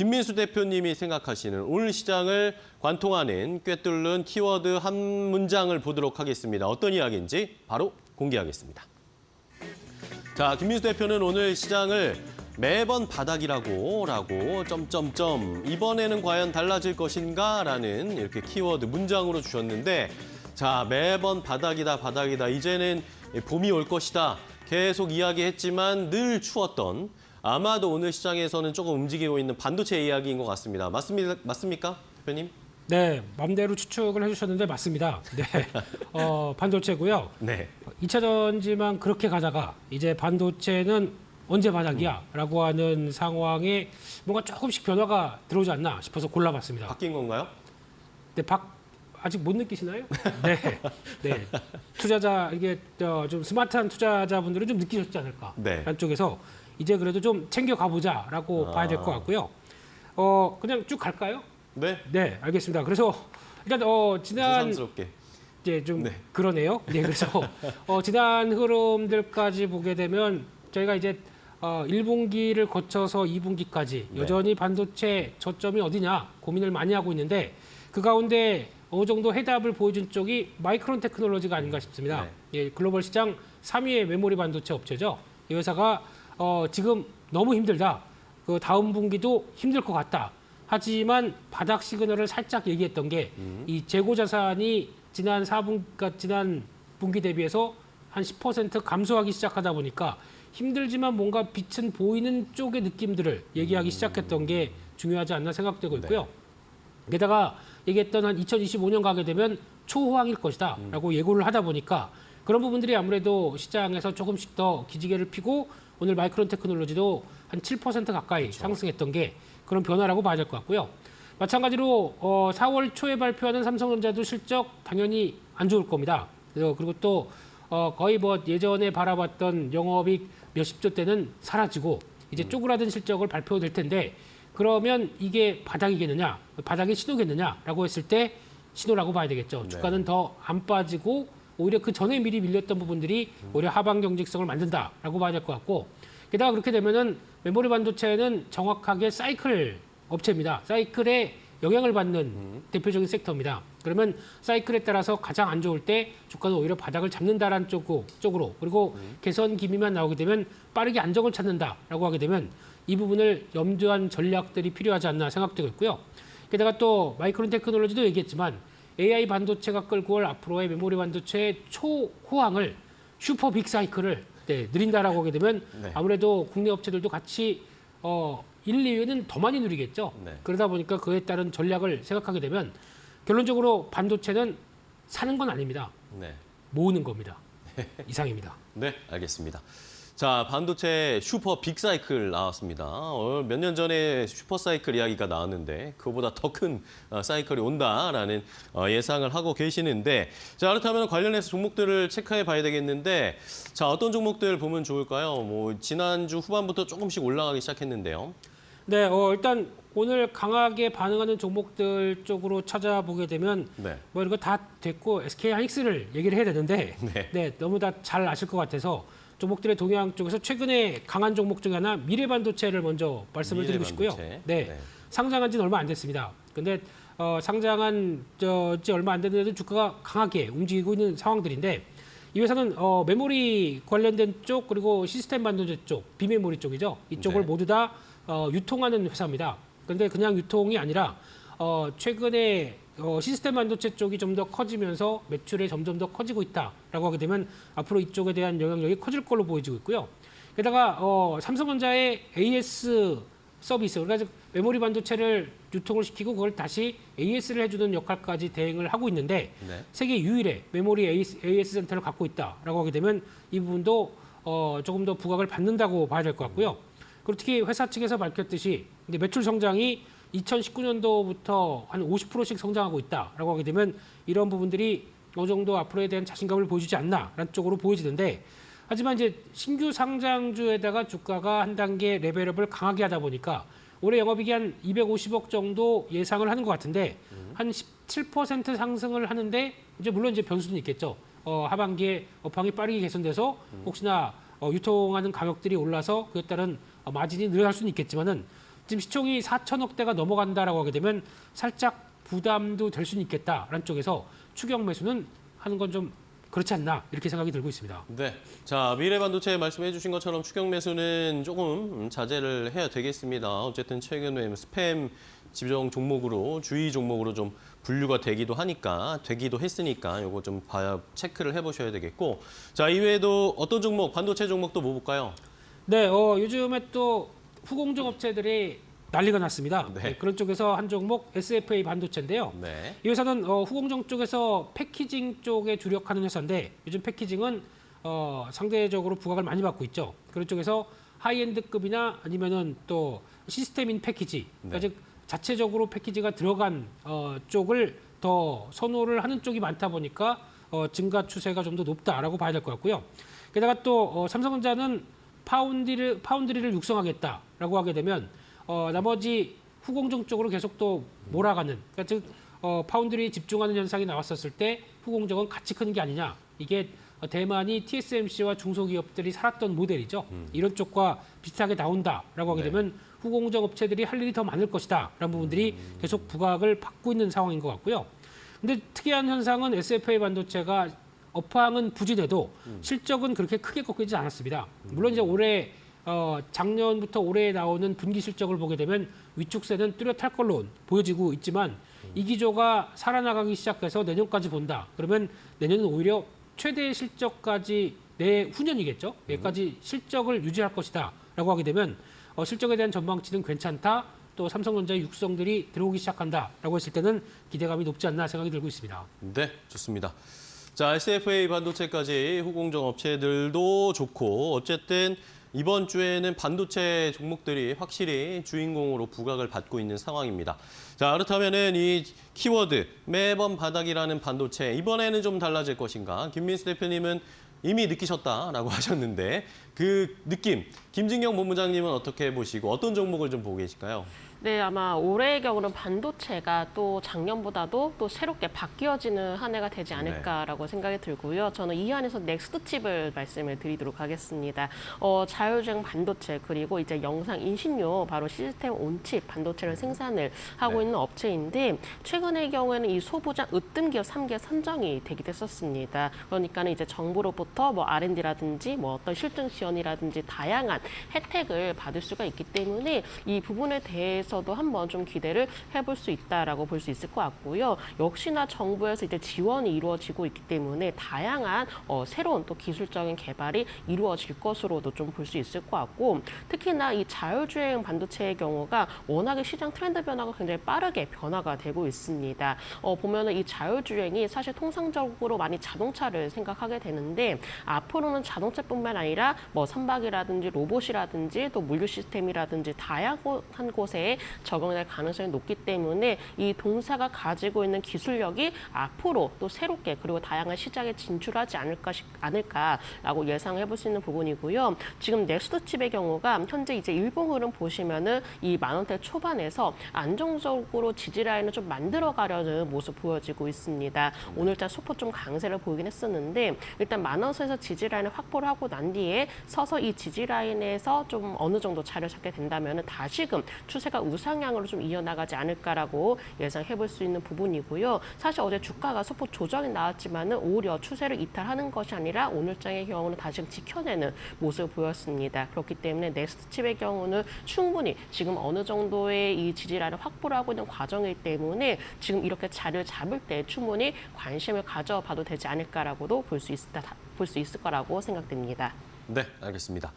김민수 대표님이 생각하시는 오늘 시장을 관통하는 꿰뚫는 키워드 한 문장을 보도록 하겠습니다. 어떤 이야기인지 바로 공개하겠습니다. 자, 김민수 대표는 오늘 시장을 매번 바닥이라고 점점점 이번에는 과연 달라질 것인가 라는 이렇게 키워드 문장으로 주셨는데 자, 매번 바닥이다 이제는 봄이 올 것이다 계속 이야기했지만 늘 추웠던 아마도 오늘 시장에서는 조금 움직이고 있는 반도체 이야기인 것 같습니다. 맞습니까, 대표님? 네, 맘대로 추측을 해주셨는데 맞습니다. 네, 반도체고요. 네. 2차 전지만 그렇게 가다가 이제 반도체는 언제 바닥이야? 라고 하는 상황에 뭔가 조금씩 변화가 들어오지 않나 싶어서 골라봤습니다. 바뀐 건가요? 네, 아직 못 느끼시나요? 네, 네. 투자자 이게 좀 스마트한 투자자분들은 좀 느끼셨지 않을까? 네. 안쪽에서 이제 그래도 좀 챙겨 가보자라고 봐야 될 것 같고요. 그냥 쭉 갈까요? 네. 네, 알겠습니다. 그래서 일단 지난 새삼스럽게. 이제 좀 네. 그러네요. 네, 그래서 지난 흐름들까지 보게 되면 저희가 이제 1분기를 거쳐서 2분기까지 네. 여전히 반도체 저점이 어디냐 고민을 많이 하고 있는데 그 가운데 어느 정도 해답을 보여준 쪽이 마이크론 테크놀로지가 아닌가 싶습니다. 네. 예, 글로벌 시장 3위의 메모리 반도체 업체죠. 이 회사가 지금 너무 힘들다. 그 다음 분기도 힘들 것 같다. 하지만 바닥 시그널을 살짝 얘기했던 게 이 재고 자산이 지난 분기 대비해서 한 10% 감소하기 시작하다 보니까 힘들지만 뭔가 빛은 보이는 쪽의 느낌들을 얘기하기 시작했던 게 중요하지 않나 생각되고 있고요. 게다가 얘기했던 한 2025년 가게 되면 초호황일 것이다 라고 예고를 하다 보니까 그런 부분들이 아무래도 시장에서 조금씩 더 기지개를 피고 오늘 마이크론 테크놀로지도 한 7% 가까이 그렇죠. 상승했던 게 그런 변화라고 봐야 될 것 같고요. 마찬가지로 4월 초에 발표하는 삼성전자도 실적 당연히 안 좋을 겁니다. 그리고 또 거의 뭐 예전에 바라봤던 영업이익 몇십조 대는 사라지고 이제 쪼그라든 실적을 발표될 텐데 그러면 이게 바닥이겠느냐, 바닥의 신호겠느냐라고 했을 때 신호라고 봐야 되겠죠. 네. 주가는 더 안 빠지고 오히려 그 전에 미리 밀렸던 부분들이 오히려 하방 경직성을 만든다라고 봐야 될 것 같고 게다가 그렇게 되면은 메모리 반도체는 정확하게 사이클 업체입니다. 사이클에 영향을 받는 대표적인 섹터입니다. 그러면 사이클에 따라서 가장 안 좋을 때 주가는 오히려 바닥을 잡는다라는 쪽으로 그리고 개선 기미만 나오게 되면 빠르게 안정을 찾는다라고 하게 되면 이 부분을 염두한 전략들이 필요하지 않나 생각되고 있고요. 게다가 또 마이크론 테크놀로지도 얘기했지만 AI 반도체가 끌고 올 앞으로의 메모리 반도체의 초호황을 슈퍼 빅 사이클을 느린다라고 하게 되면 네. 아무래도 국내 업체들도 같이 1, 2위는 더 많이 누리겠죠. 네. 그러다 보니까 그에 따른 전략을 생각하게 되면 결론적으로 반도체는 사는 건 아닙니다. 네. 모으는 겁니다. 이상입니다. 네, 알겠습니다. 자, 반도체 슈퍼 빅사이클 나왔습니다. 몇 년 전에 슈퍼 사이클 이야기가 나왔는데 그거보다 더 큰 사이클이 온다라는 예상을 하고 계시는데 자, 그렇다면 관련해서 종목들을 체크해 봐야 되겠는데 자, 어떤 종목들 보면 좋을까요? 뭐 지난주 후반부터 조금씩 올라가기 시작했는데요. 네, 일단 오늘 강하게 반응하는 종목들 쪽으로 찾아보게 되면 네. 뭐 이거 다 됐고 SK 하이닉스를 얘기를 해야 되는데 네. 너무 다 잘 아실 것 같아서 종목들의 동향 쪽에서 최근에 강한 종목 중에 하나 미래반도체를 먼저 말씀을 드리고 싶고요. 네. 상장한 지는 얼마 안 됐습니다. 근데 상장한 지 얼마 안 됐는데도 주가가 강하게 움직이고 있는 상황들인데 이 회사는 메모리 관련된 쪽 그리고 시스템 반도체 쪽, 비메모리 쪽이죠. 이쪽을 네. 모두 다 유통하는 회사입니다. 그런데 그냥 유통이 아니라 최근에 시스템 반도체 쪽이 좀 더 커지면서 매출이 점점 더 커지고 있다라고 하게 되면 앞으로 이쪽에 대한 영향력이 커질 걸로 보여지고 있고요. 게다가 삼성전자의 AS 서비스, 그러니까 메모리 반도체를 유통을 시키고 그걸 다시 AS를 해주는 역할까지 대행을 하고 있는데 네. 세계 유일의 메모리 AS 센터를 갖고 있다라고 하게 되면 이 부분도 조금 더 부각을 받는다고 봐야 될 것 같고요. 그리고 특히 회사 측에서 밝혔듯이 이제 매출 성장이 2019년도부터 한 50%씩 성장하고 있다라고 하게 되면 이런 부분들이 어느 정도 앞으로에 대한 자신감을 보여주지 않나라는 쪽으로 보여지는데 하지만 이제 신규 상장주에다가 주가가 한 단계 레벨업을 강하게 하다 보니까 올해 영업이익이 한 250억 정도 예상을 하는 것 같은데 한 17% 상승을 하는데 이제 물론 이제 변수는 있겠죠. 하반기에 업황이 빠르게 개선돼서 혹시나 유통하는 가격들이 올라서 그에 따른 마진이 늘어날 수는 있겠지만은 지금 시총이 4천억대가 넘어간다라고 하게 되면 살짝 부담도 될 수는 있겠다라는 쪽에서 추격 매수는 하는 건 좀 그렇지 않나 이렇게 생각이 들고 있습니다. 네. 자, 미래반도체 말씀해 주신 것처럼 추격 매수는 조금 자제를 해야 되겠습니다. 어쨌든 최근에 스팸 지정 종목으로 주의 종목으로 좀 분류가 되기도 했으니까 요거 좀 체크를 해보셔야 되겠고. 자, 이외에도 어떤 종목, 반도체 종목도 뭐 볼까요? 네, 요즘에 또 후공정 업체들이 난리가 났습니다. 네. 그런 쪽에서 한 종목 SFA 반도체인데요. 네. 이 회사는 후공정 쪽에서 패키징 쪽에 주력하는 회사인데 요즘 패키징은 상대적으로 부각을 많이 받고 있죠. 그런 쪽에서 하이엔드급이나 아니면은 또 시스템인 패키지, 그러니까 네. 즉 자체적으로 패키지가 들어간 쪽을 더 선호를 하는 쪽이 많다 보니까 증가 추세가 좀 더 높다라고 봐야 될 것 같고요. 게다가 또 삼성전자는 파운드리를 육성하겠다라고 하게 되면 나머지 후공정 쪽으로 계속 또 몰아가는, 그러니까 즉 파운드리에 집중하는 현상이 나왔었을 때 후공정은 같이 크는 게 아니냐. 이게 대만이 TSMC와 중소기업들이 살았던 모델이죠. 이런 쪽과 비슷하게 나온다라고 하게 네. 되면 후공정 업체들이 할 일이 더 많을 것이다. 라는 부분들이 계속 부각을 받고 있는 상황인 것 같고요. 근데 특이한 현상은 SFA 반도체가 업황은 부진해도 실적은 그렇게 크게 꺾이지 않았습니다. 물론 이제 올해 작년부터 올해 나오는 분기 실적을 보게 되면 위축세는 뚜렷할 걸로 보여지고 있지만 이 기조가 살아나가기 시작해서 내년까지 본다. 그러면 내년은 오히려 최대 실적까지 내후년이겠죠. 여기까지 실적을 유지할 것이다. 라고 하게 되면 실적에 대한 전망치는 괜찮다. 또 삼성전자의 육성들이 들어오기 시작한다라고 했을 때는 기대감이 높지 않나 생각이 들고 있습니다. 네, 좋습니다. 자, SFA 반도체까지 후공정 업체들도 좋고 어쨌든 이번 주에는 반도체 종목들이 확실히 주인공으로 부각을 받고 있는 상황입니다. 자, 그렇다면은 이 키워드 매번 바닥이라는 반도체 이번에는 좀 달라질 것인가? 김민수 대표님은 이미 느끼셨다라고 하셨는데 그 느낌 김진경 본부장님은 어떻게 보시고 어떤 종목을 좀 보고 계실까요? 네, 아마 올해의 경우는 반도체가 또 작년보다도 또 새롭게 바뀌어지는 한 해가 되지 않을까라고 생각이 들고요. 저는 이 안에서 넥스트 칩을 말씀을 드리도록 하겠습니다. 자율주행 반도체 그리고 이제 영상 인식료 바로 시스템 온칩 반도체를 생산을 하고 있는 업체인데 최근의 경우에는 이 소부장 으뜸 기업 3개 선정이 되기도 했었습니다. 그러니까는 이제 정부로부터 뭐 R&D라든지 뭐 어떤 실증 지원이라든지 다양한 혜택을 받을 수가 있기 때문에 이 부분에 대해서도 한번 좀 기대를 해볼 수 있다라고 볼 수 있을 것 같고요. 역시나 정부에서 이제 지원이 이루어지고 있기 때문에 다양한 새로운 또 기술적인 개발이 이루어질 것으로도 좀 볼 수 있을 것 같고 특히나 이 자율주행 반도체의 경우가 워낙에 시장 트렌드 변화가 굉장히 빠르게 변화가 되고 있습니다. 보면은 이 자율주행이 사실 통상적으로 많이 자동차를 생각하게 되는데 앞으로는 자동차뿐만 아니라 뭐 선박이라든지 로봇이라든지 또 물류 시스템이라든지 다양한 곳에 적용될 가능성이 높기 때문에 이 동사가 가지고 있는 기술력이 앞으로 또 새롭게 그리고 다양한 시장에 진출하지 않을까라고 예상해 볼 수 있는 부분이고요. 지금 넥스트 칩의 경우가 현재 이제 일봉 흐름 보시면은 이 10,000원대 초반에서 안정적으로 지지 라인을 좀 만들어 가려는 모습 보여지고 있습니다. 오늘자 소폭 좀 강세를 보이긴 했었는데 일단 10,000원에서 지지 라인을 확보를 하고 난 뒤에 서서 이 지지 라인에서 좀 어느 정도 자리를 잡게 된다면은 다시금 추세가 우상향으로 좀 이어나가지 않을까라고 예상해 볼 수 있는 부분이고요. 사실 어제 주가가 소폭 조정이 나왔지만은 오히려 추세를 이탈하는 것이 아니라 오늘장의 경우는 다시금 지켜내는 모습을 보였습니다. 그렇기 때문에 넥스트 칩의 경우는 충분히 지금 어느 정도의 이 지지라인을 확보를 하고 있는 과정이기 때문에 지금 이렇게 자리를 잡을 때 충분히 관심을 가져봐도 되지 않을까라고도 볼 수 있을 거라고 생각됩니다. 네, 알겠습니다.